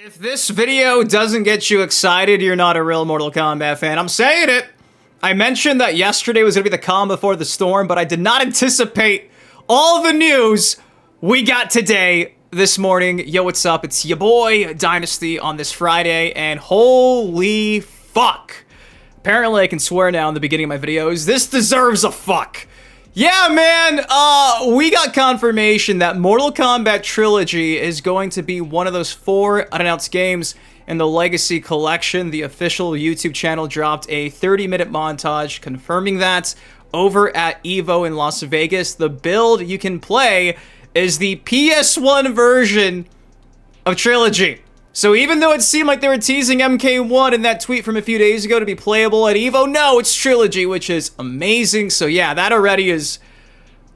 If this video doesn't get you excited, you're not a real Mortal Kombat fan. I'm saying it! I mentioned that yesterday was gonna be the calm before the storm, but I did not anticipate all the news we got today, this morning. Yo, what's up? It's your boy, Dynasty, on this Friday, and holy fuck. Apparently I can swear now in the beginning of my videos. This deserves a fuck. Yeah, man, we got confirmation that Mortal Kombat Trilogy is going to be one of those 4 unannounced games in the Legacy Kollection. The official YouTube channel dropped a 30-minute montage confirming that over at EVO in Las Vegas. The build you can play is the PS1 version of Trilogy. So even though it seemed like they were teasing MK1 in that tweet from a few days ago to be playable at EVO, no, it's Trilogy, which is amazing. So yeah, that already has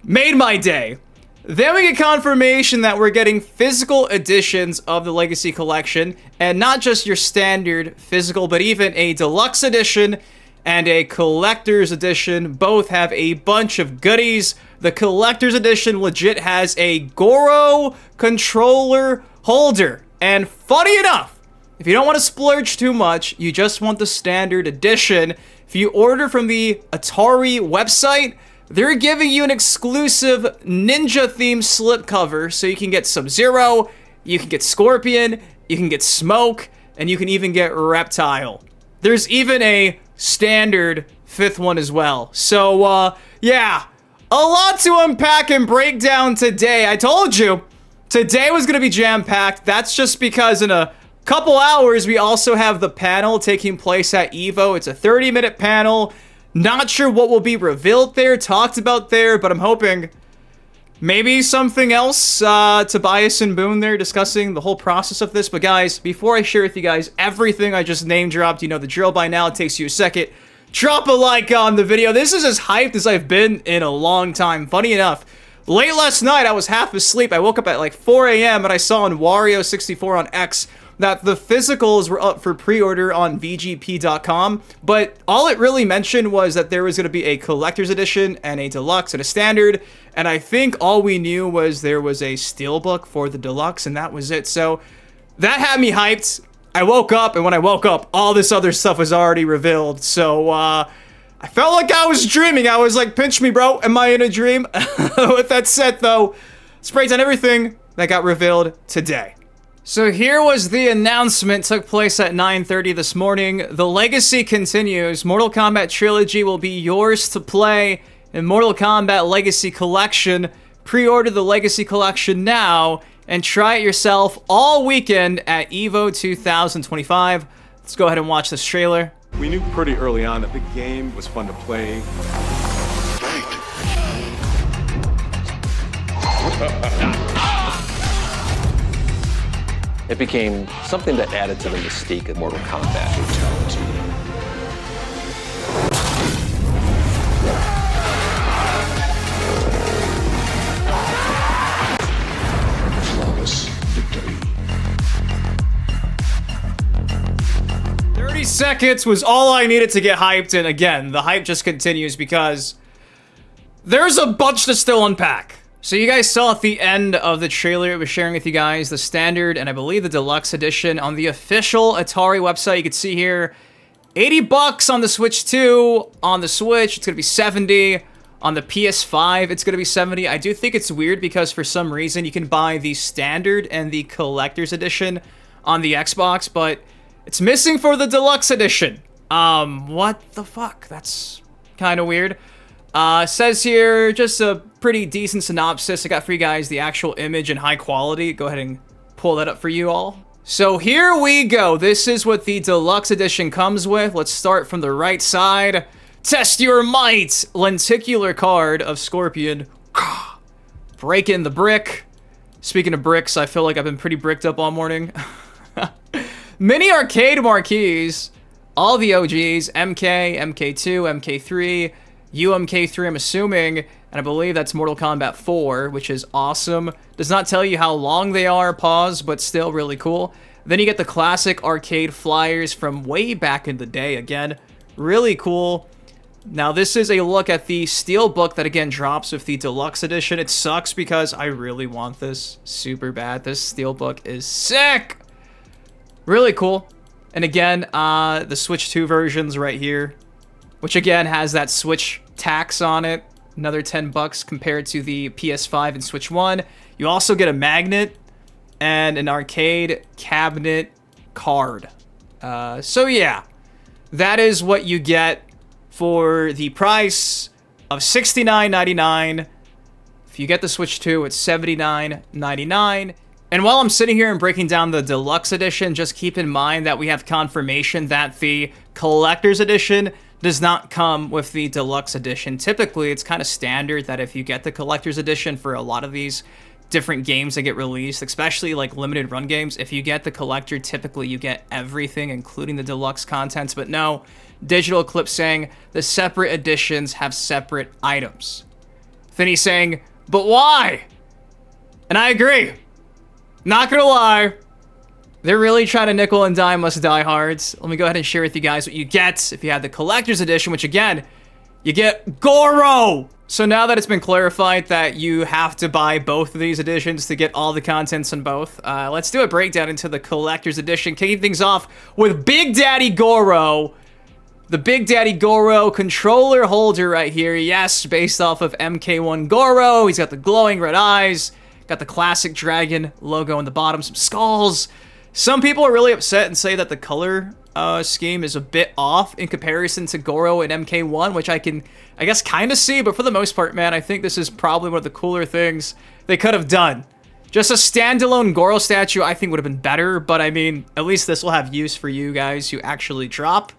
made my day. Then we get confirmation that we're getting physical editions of the Legacy Kollection, and not just your standard physical, but even a deluxe edition and a collector's edition. Both have a bunch of goodies. The collector's edition legit has a Goro controller holder. And funny enough, if you don't want to splurge too much, you just want the standard edition, if you order from the Atari website, they're giving you an exclusive ninja-themed slipcover, so you can get Sub-Zero, you can get Scorpion, you can get Smoke, and you can even get Reptile. There's even a standard 5th one as well. So, yeah, a lot to unpack and break down today. I told you, today was going to be jam-packed. That's just because in a couple hours, we also have the panel taking place at EVO. It's a 30-minute panel. Not sure what will be revealed there, talked about there, but I'm hoping maybe something else. Tobias and Boon there discussing the whole process of this. But guys, before I share with you guys everything I just name-dropped, you know the drill by now. It takes you a second. Drop a like on the video. This is as hyped as I've been in a long time. Funny enough, late last night, I was half asleep. I woke up at like 4 a.m. and I saw on Wario64 on X that the physicals were up for pre-order on VGP.com, but all it really mentioned was that there was going to be a collector's edition and a deluxe and a standard, and I think all we knew was there was a steelbook for the deluxe, and that was it. So that had me hyped. I woke up, and when I woke up, all this other stuff was already revealed. So, I felt like I was dreaming. I was like, pinch me, bro. Am I in a dream? With that said, though, let's break down everything that got revealed today. So here was the announcement. Took place at 9:30 this morning. The legacy continues. Mortal Kombat Trilogy will be yours to play in Mortal Kombat Legacy Kollection. Pre-order the Legacy Kollection now and try it yourself all weekend at EVO 2025. Let's go ahead and watch this trailer. We knew pretty early on that the game was fun to play. It became something that added to the mystique of Mortal Kombat. Flawless victory. 30 seconds was all I needed to get hyped, and again, the hype just continues because there's a bunch to still unpack. So you guys saw at the end of the trailer, it was sharing with you guys the standard and I believe the deluxe edition on the official Atari website. You can see here, 80 bucks on the Switch 2. On the Switch, it's gonna be 70. On the PS5, it's gonna be 70. I do think it's weird because for some reason you can buy the standard and the collector's edition on the Xbox, but it's missing for the deluxe edition. What the fuck? That's kind of weird. Says here, just a pretty decent synopsis. I got for you guys the actual image in high quality. Go ahead and pull that up for you all. So here we go. This is what the deluxe edition comes with. Let's start from the right side. Test your might! Lenticular card of Scorpion. Break in the brick. Speaking of bricks, I feel like I've been pretty bricked up all morning. Mini arcade marquees. All the OGs. MK, MK2, MK3. UMK3, I'm assuming, and I believe that's Mortal Kombat 4, which is awesome. Does not tell you how long they are, pause, but still really cool. Then you get the classic arcade flyers from way back in the day, again, really cool. Now this is a look at the steelbook that again drops with the deluxe edition. It sucks because I really want this super bad. This steelbook is sick. Really cool. And again, the Switch 2 versions right here, which again has that Switch tax on it. Another $10 compared to the PS5 and Switch 1. You also get a magnet and an arcade cabinet card. So yeah, that is what you get for the price of $69.99. If you get the Switch 2, it's $79.99. And while I'm sitting here and breaking down the Deluxe Edition, just keep in mind that we have confirmation that the Collector's Edition does not come with the Deluxe Edition. Typically, it's kind of standard that if you get the Collector's Edition for a lot of these different games that get released, especially like limited run games, if you get the Collector, typically you get everything, including the Deluxe contents. But no, Digital Eclipse saying the separate editions have separate items. Then he's saying, but why? And I agree. Not gonna lie, they're really trying to nickel and dime us diehards. Let me go ahead and share with you guys what you get if you have the Collector's Edition, which again, you get Goro! So now that it's been clarified that you have to buy both of these editions to get all the contents in both, let's do a breakdown into the Collector's Edition, kicking things off with Big Daddy Goro. The Big Daddy Goro controller holder right here, yes, based off of MK1 Goro. He's got the glowing red eyes, got the classic dragon logo on the bottom, some skulls. Some people are really upset and say that the color scheme is a bit off in comparison to Goro and MK1, which I guess, kind of see, but for the most part, man, I think this is probably one of the cooler things they could have done. Just a standalone Goro statue, I think, would have been better, but I mean, at least this will have use for you guys who actually drop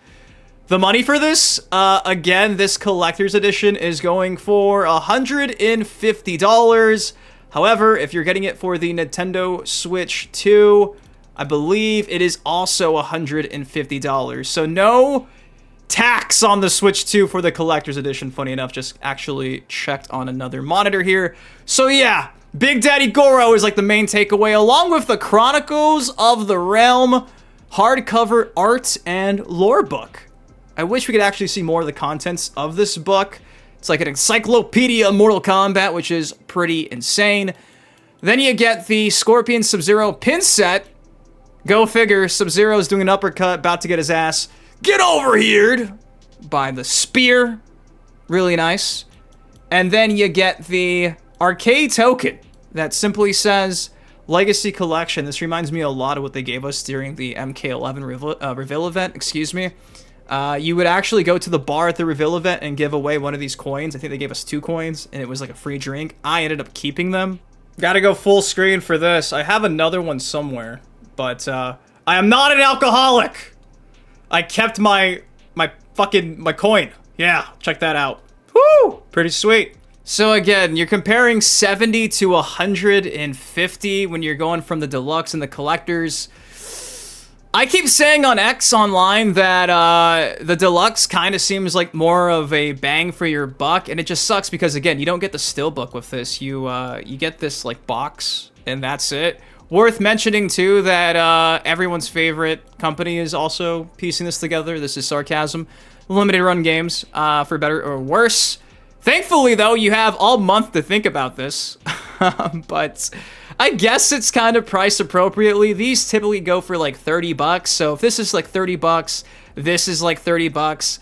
the money for this. Again, this Collector's Edition is going for $150. However, if you're getting it for the Nintendo Switch 2, I believe it is also $150. So no tax on the Switch 2 for the Collector's Edition. Funny enough, just actually checked on another monitor here. So yeah, Big Daddy Goro is like the main takeaway, along with the Chronicles of the Realm hardcover art and lore book. I wish we could actually see more of the contents of this book. It's like an encyclopedia of Mortal Kombat, which is pretty insane. Then you get the Scorpion Sub-Zero pin set. Go figure, Sub-Zero's doing an uppercut, about to get his ass get over here by the spear. Really nice. And then you get the arcade token that simply says Legacy Kollection. This reminds me a lot of what they gave us during the MK11 reveal event, excuse me. You would actually go to the bar at the reveal event and give away one of these coins. I think they gave us 2 coins, and it was like a free drink. I ended up keeping them. Gotta go full screen for this. I have another one somewhere, but I am not an alcoholic. I kept my coin. Yeah, check that out. Woo! Pretty sweet. So again, you're comparing 70 to 150 when you're going from the Deluxe and the Collectors. I keep saying on X online that the Deluxe kind of seems like more of a bang for your buck, and it just sucks because, again, you don't get the steelbook with this. You get this like box, and that's it. Worth mentioning too that everyone's favorite company is also piecing this together. This is sarcasm. Limited run games, for better or worse. Thankfully, though, you have all month to think about this, but I guess it's kind of priced appropriately. These typically go for like $30, so if this is like $30, this is like $30.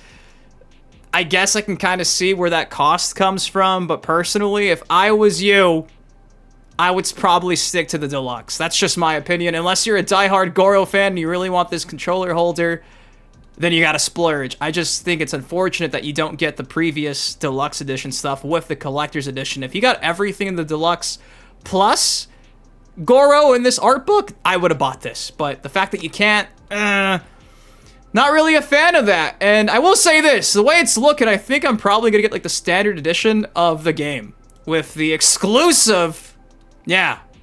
I guess I can kind of see where that cost comes from, but personally, if I was you, I would probably stick to the Deluxe. That's just my opinion. Unless you're a diehard Goro fan and you really want this controller holder, then you gotta splurge. I just think it's unfortunate that you don't get the previous Deluxe Edition stuff with the Collector's Edition. If you got everything in the Deluxe plus Goro in this art book, I would have bought this. But the fact that you can't, not really a fan of that. And I will say this, the way it's looking, I think I'm probably gonna get like the standard edition of the game with the exclusive,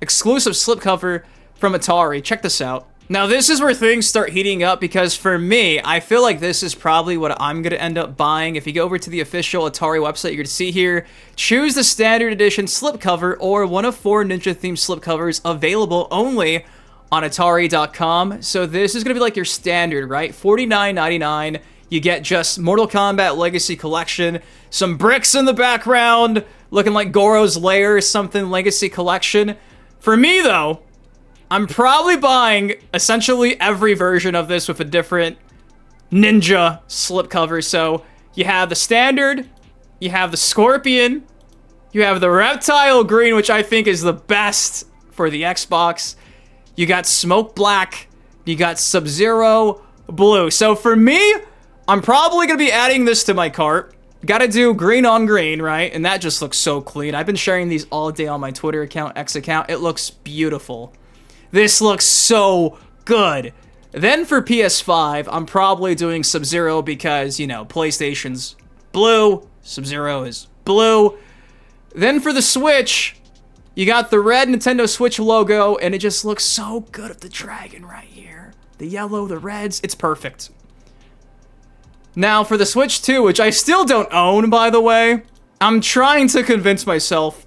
exclusive slipcover from Atari. Check this out. Now, this is where things start heating up because for me, I feel like this is probably what I'm going to end up buying. If you go over to the official Atari website, you're going to see here, choose the standard edition slipcover or one of 4 ninja-themed slipcovers available only on Atari.com. So this is going to be like your standard, right? $49.99. You get just Mortal Kombat Legacy Kollection, some bricks in the background, looking like Goro's lair or something, Legacy Kollection. For me, though, I'm probably buying essentially every version of this with a different ninja slipcover. So you have the standard, you have the scorpion, you have the reptile green, which I think is the best for the Xbox. You got smoke black, you got Sub-Zero blue. So for me, I'm probably going to be adding this to my cart. Got to do green on green, right? And that just looks so clean. I've been sharing these all day on my Twitter account, X account. It looks beautiful. This looks so good. Then for PS5, I'm probably doing Sub-Zero because, you know, PlayStation's blue, Sub-Zero is blue. Then for the Switch, you got the red Nintendo Switch logo, and it just looks so good with the dragon right here. The yellow, the reds, it's perfect. Now for the Switch 2, which I still don't own, by the way, I'm trying to convince myself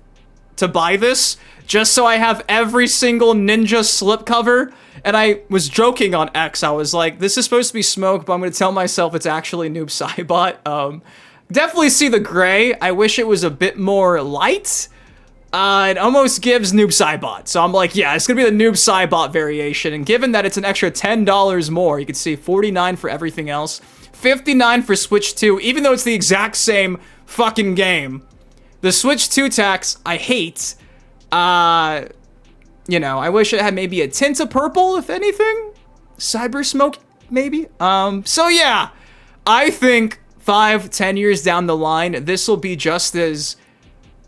to buy this just so I have every single ninja slipcover. And I was joking on X. I was like, this is supposed to be smoke, but I'm going to tell myself it's actually Noob Saibot. Definitely see the gray. I wish it was a bit more light. It almost gives Noob Saibot. So I'm like, yeah, it's going to be the Noob Saibot variation. And given that it's an extra $10 more, you can see $49 for everything else, $59 for Switch 2, even though it's the exact same fucking game. The Switch 2 tax, I hate. You know, I wish it had maybe a tint of purple, if anything. Cyber smoke, maybe. So yeah, I think 5-10 years down the line, this will be just as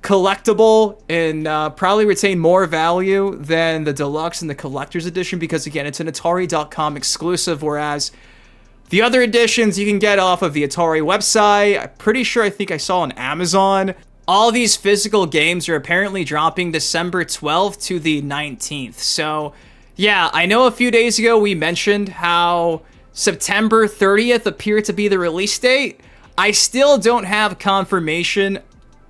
collectible and probably retain more value than the Deluxe and the Collector's Edition because, again, it's an Atari.com exclusive, whereas the other editions you can get off of the Atari website. I'm pretty sure I think I saw on Amazon. All these physical games are apparently dropping December 12th to the 19th. So, yeah, I know a few days ago we mentioned how September 30th appeared to be the release date. I still don't have confirmation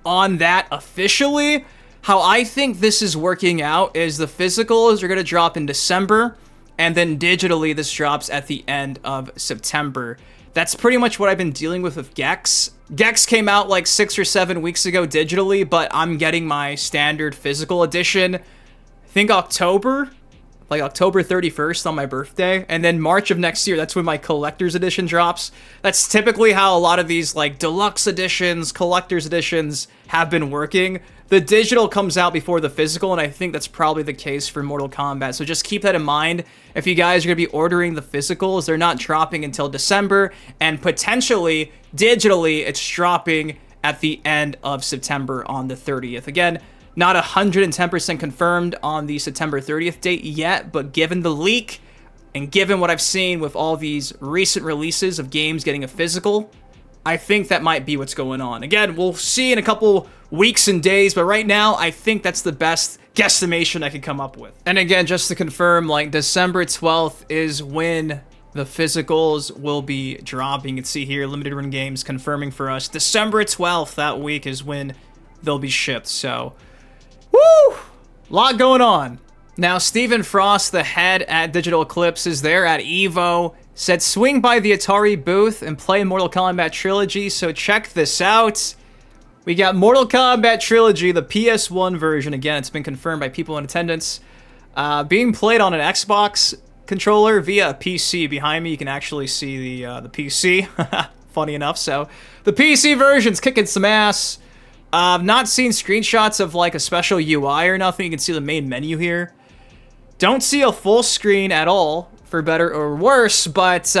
on that officially. How I think this is working out is the physicals are going to drop in December, and then digitally this drops at the end of September. That's pretty much what I've been dealing with Gex. Gex came out like 6 or 7 weeks ago digitally, but I'm getting my standard physical edition, I think October 31st on my birthday. And then March of next year, that's when my collector's edition drops. That's typically how a lot of these like deluxe editions, collector's editions have been working. The digital comes out before the physical, and I think that's probably the case for Mortal Kombat. So just keep that in mind. If you guys are going to be ordering the physicals, they're not dropping until December, and potentially, digitally, it's dropping at the end of September on the 30th. Again, not 110% confirmed on the September 30th date yet, but given the leak, and given what I've seen with all these recent releases of games getting a physical, I think that might be what's going on. Again, we'll see in a couple weeks and days, but right now, I think that's the best guesstimation I could come up with. And again, just to confirm, like, December 12th is when the physicals will be dropping. You can see here, Limited Run Games confirming for us. December 12th, that week, is when they'll be shipped, so woo! Lot going on. Now, Stephen Frost, the head at Digital Eclipse, is there at EVO. Said swing by the Atari booth and play Mortal Kombat Trilogy, so check this out. We got Mortal Kombat Trilogy, the PS1 version. Again, it's been confirmed by people in attendance. Being played on an Xbox controller via a PC. Behind me, you can actually see the PC. Funny enough, so the PC version's kicking some ass. I've not seen screenshots of like a special UI or nothing. You can see the main menu here. Don't see a full screen at all, for better or worse, but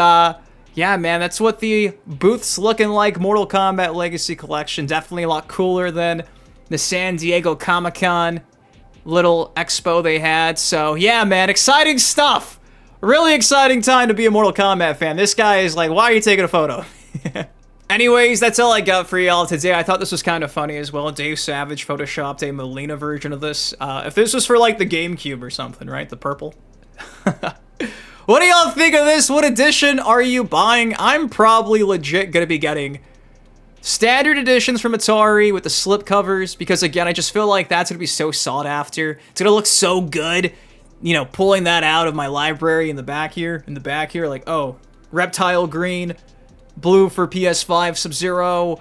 yeah, man, that's what the booth's looking like. Mortal Kombat Legacy Kollection, definitely a lot cooler than the San Diego Comic-Con little expo they had. So yeah, man, exciting stuff. Really exciting time to be a Mortal Kombat fan. This guy is like, why are you taking a photo? Anyways, that's all I got for y'all today. I thought this was kind of funny as well. Dave Savage photoshopped a Molina version of this. If this was for like the GameCube or something, right? The purple. What do y'all think of this? What edition are you buying? I'm probably legit gonna be getting standard editions from Atari with the slip covers, because again, I just feel like that's gonna be so sought after. It's gonna look so good, you know, pulling that out of my library in the back here, like, oh, reptile green, blue for PS5, Sub-Zero,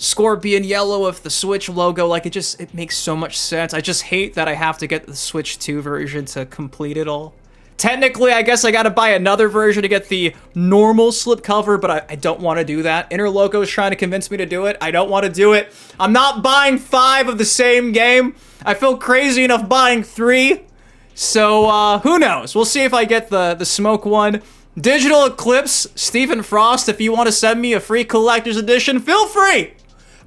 Scorpion yellow with the Switch logo. Like, it makes so much sense. I just hate that I have to get the Switch 2 version to complete it all. Technically, I guess I gotta buy another version to get the normal slipcover, but I don't want to do that. Inner Loco is trying to convince me to do it. I don't want to do it. I'm not buying 5 of the same game. I feel crazy enough buying 3. So, who knows? We'll see if I get the smoke one. Digital Eclipse, Stephen Frost, if you want to send me a free collector's edition, feel free.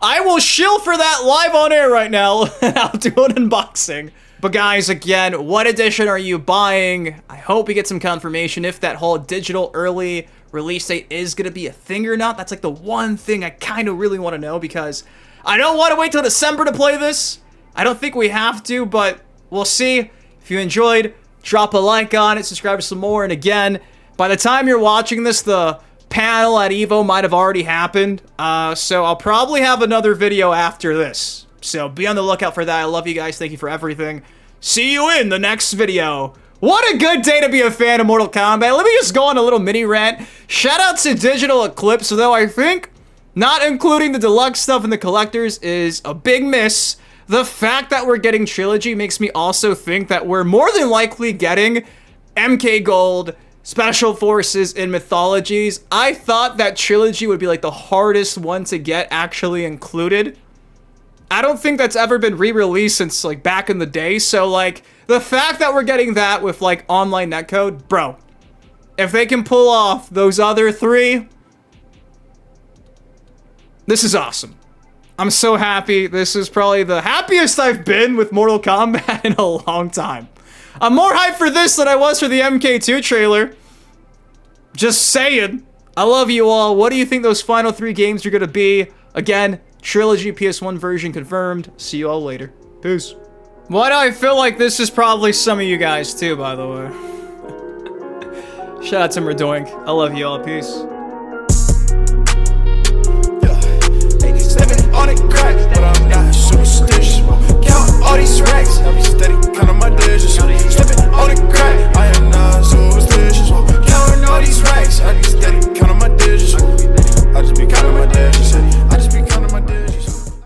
I will shill for that live on air right now, and I'll do an unboxing. But guys, again, what edition are you buying? I hope we get some confirmation if that whole digital early release date is going to be a thing or not. That's like the one thing I kind of really want to know, because I don't want to wait till December to play this. I don't think we have to, but we'll see. If you enjoyed, drop a like on it, subscribe for some more, and again, by the time you're watching this, the panel at EVO might have already happened, so I'll probably have another video after this. So be on the lookout for that. I love you guys. Thank you for everything. See you in the next video. What a good day to be a fan of Mortal Kombat. Let me just go on a little mini rant. Shout out to Digital Eclipse, though I think not including the deluxe stuff in the collectors is a big miss. The fact that we're getting Trilogy makes me also think that we're more than likely getting MK Gold, Special Forces, and Mythologies. I thought that Trilogy would be like the hardest one to get actually included. I don't think that's ever been re-released since like back in the day, so like the fact that we're getting that with like online netcode, bro, if they can pull off those other 3, this is awesome. I'm so happy. This is probably the happiest I've been with Mortal Kombat in a long time. I'm more hyped for this than I was for the MK2 trailer. Just saying. I love you all. What do you think those final 3 games are going to be? Again, Trilogy PS1 version confirmed. See you all later. Peace. Why do I feel like this is probably some of you guys too, by the way? Shout out to Merdoink. I love you all. Peace.